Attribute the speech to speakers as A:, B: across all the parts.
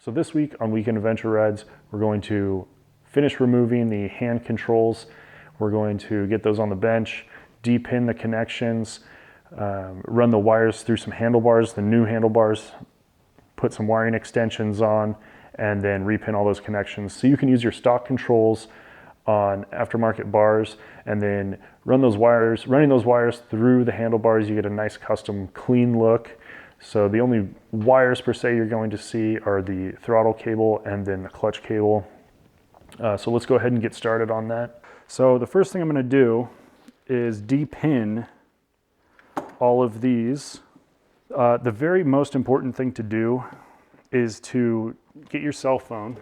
A: So this week on Weekend Adventure Rides, we're going to finish removing the hand controls. We're going to get those on the bench, de-pin the connections, run the wires through some handlebars, the new handlebars, put some wiring extensions on, and then repin all those connections. So you can use your stock controls on aftermarket bars and then running those wires through the handlebars, you get a nice custom clean look. So the only wires per se you're going to see are the throttle cable and then the clutch cable. So let's go ahead and get started on that. So the first thing I'm going to do is de-pin all of these. The very most important thing to do is to get your cell phone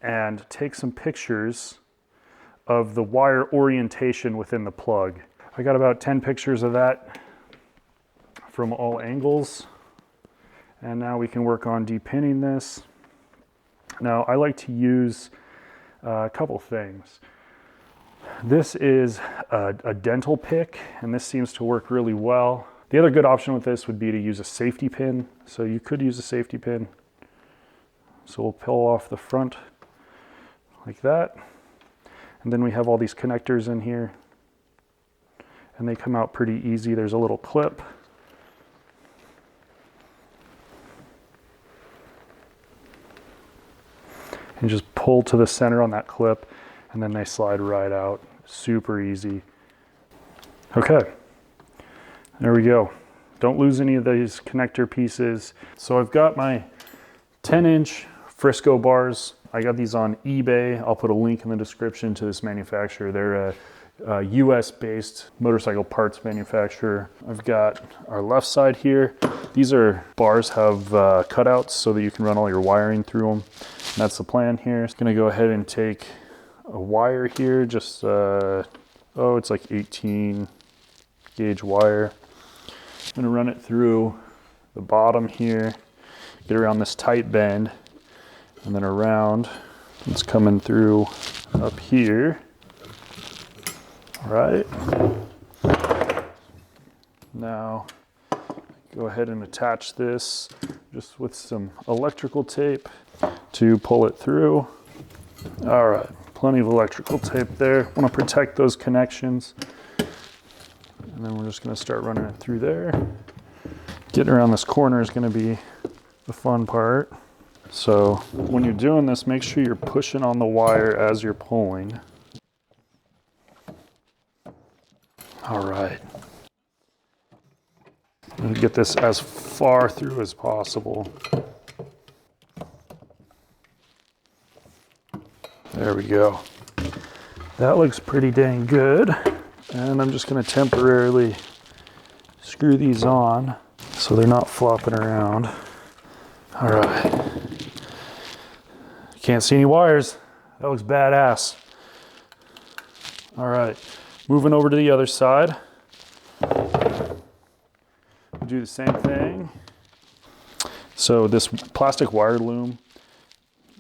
A: and take some pictures of the wire orientation within the plug. I got about 10 pictures of that from all angles. And now we can work on de-pinning this. Now I like to use a couple things. This is a dental pick, and this seems to work really well. The other good option with this would be to use a safety pin. So you could use a safety pin. So we'll peel off the front like that. And then we have all these connectors in here. And they come out pretty easy. There's a little clip. And just pull to the center on that clip, and then they slide right out. Super easy. Okay, there we go. Don't lose any of these connector pieces. So I've got my 10-inch Frisco bars. I got these on eBay. I'll put a link in the description to this manufacturer. They're a US-based motorcycle parts manufacturer. I've got our left side here. These bars have cutouts so that you can run all your wiring through them. And that's the plan here. Just gonna go ahead and take a wire here, just, it's like 18 gauge wire. I'm gonna run it through the bottom here, get around this tight bend, and then around. It's coming through up here. All right. Now, go ahead and attach this just with some electrical tape to pull it through. All right, plenty of electrical tape there. I want to protect those connections. And then we're just going to start running it through there. Getting around this corner is going to be the fun part. So when you're doing this, make sure you're pushing on the wire as you're pulling. All right. And get this as far through as possible. There we go. That looks pretty dang good. And I'm just going to temporarily screw these on so they're not flopping around. All right. Can't see any wires. That looks badass. All right. Moving over to the other side. Do the same thing. So this plastic wire loom,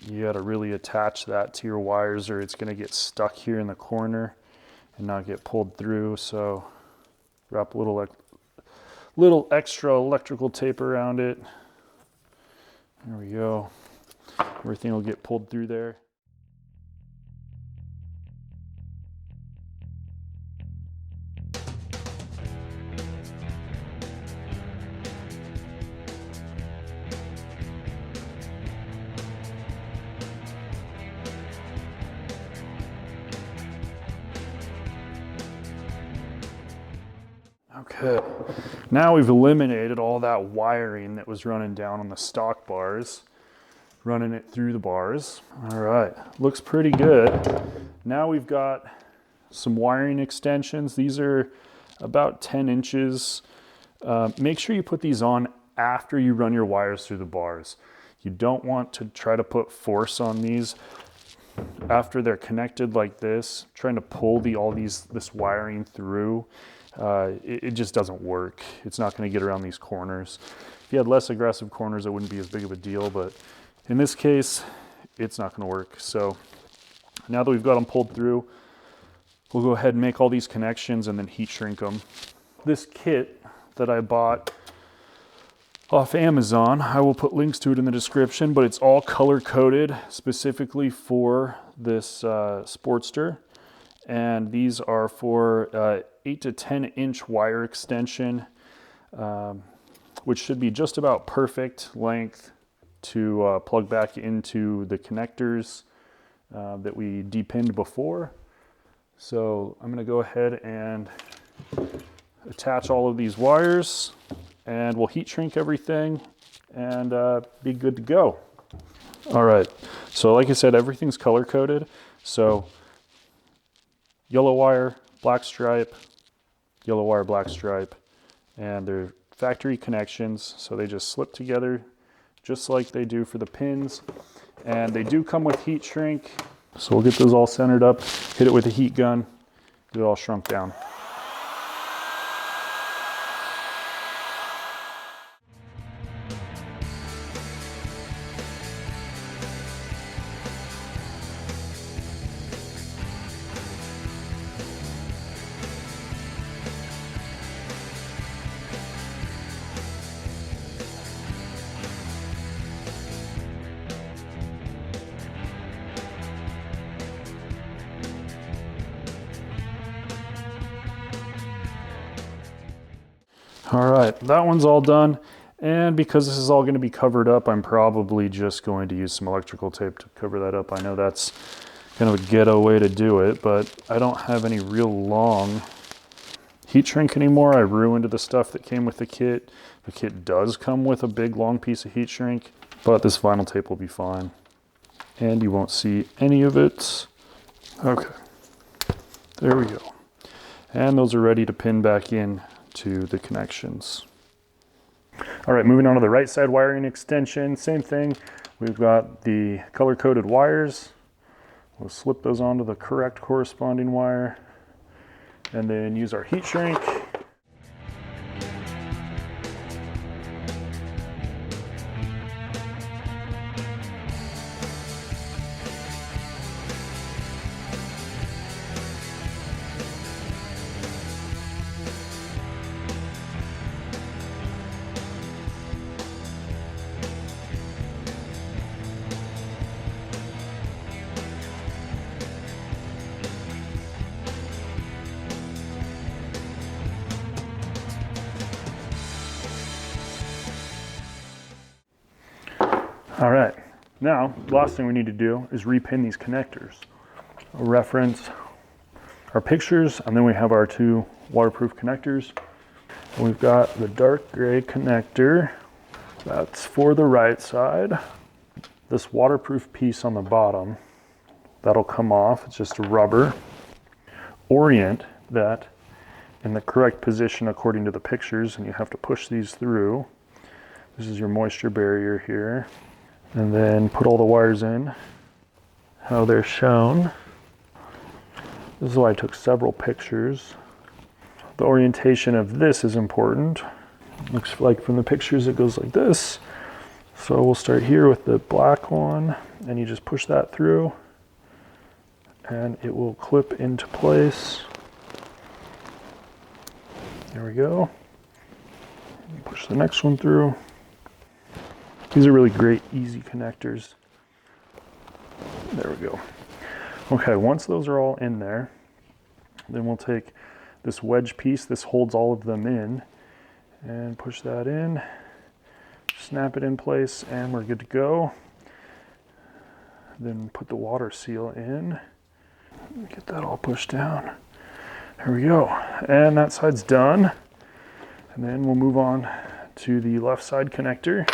A: you got to really attach that to your wires or it's going to get stuck here in the corner and not get pulled through. So wrap a little extra electrical tape around it. There we go. Everything will get pulled through there. Okay, now we've eliminated all that wiring that was running down on the stock bars, running it through the bars. All right, looks pretty good. Now we've got some wiring extensions. These are about 10 inches. Make sure you put these on after you run your wires through the bars. You don't want to try to put force on these after they're connected like this, trying to pull this wiring through. It just doesn't work. It's not going to get around these corners. If you had less aggressive corners, it wouldn't be as big of a deal, but in this case, it's not going to work. So now that we've got them pulled through, we'll go ahead and make all these connections and then heat shrink them. This kit that I bought off Amazon. I will put links to it in the description, but it's all color coded specifically for this Sportster. And these are for 8 to 10 inch wire extension, which should be just about perfect length to plug back into the connectors that we depinned before. So I'm going to go ahead and attach all of these wires, and we'll heat shrink everything and be good to go. All right, so like I said, everything's color coded. So yellow wire, black stripe, yellow wire, black stripe, and they're factory connections, so they just slip together just like they do for the pins. And they do come with heat shrink, so we'll get those all centered up, hit it with a heat gun, get it all shrunk down. All right, that one's all done. And because this is all going to be covered up, I'm probably just going to use some electrical tape to cover that up. I know that's kind of a ghetto way to do it, but I don't have any real long heat shrink anymore. I ruined the stuff that came with the kit. The kit does come with a big long piece of heat shrink, but this vinyl tape will be fine. And you won't see any of it. Okay, there we go. And those are ready to pin back in to the connections. All right, moving on to the right side wiring extension, same thing. We've got the color-coded wires. We'll slip those onto the correct corresponding wire and then use our heat shrink. All right, now the last thing we need to do is repin these connectors. We'll reference our pictures, and then we have our two waterproof connectors. And we've got the dark gray connector. That's for the right side. This waterproof piece on the bottom, that'll come off. It's just a rubber. Orient that in the correct position according to the pictures, and you have to push these through. This is your moisture barrier here. And then put all the wires in how they're shown. This is why I took several pictures. The orientation of this is important. Looks like from the pictures it goes like this. So we'll start here with the black one, and you just push that through and it will clip into place. There we go. Push the next one through. These are really great, easy connectors. There we go. Okay, once those are all in there, then we'll take this wedge piece, this holds all of them in, and push that in, snap it in place, and we're good to go. Then put the water seal in. Get that all pushed down. There we go. And that side's done. And then we'll move on to the left side connector.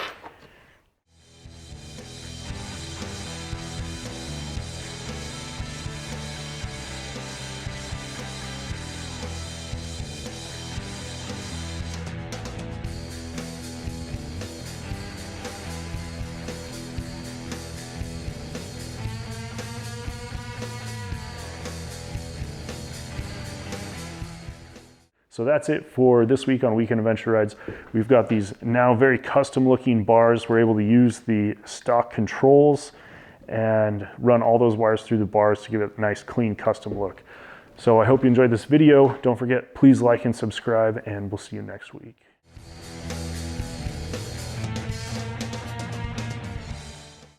A: So that's it for this week on Weekend Adventure Rides. We've got these now very custom looking bars. We're able to use the stock controls and run all those wires through the bars to give it a nice, clean, custom look. So I hope you enjoyed this video. Don't forget, please like and subscribe, and we'll see you next week.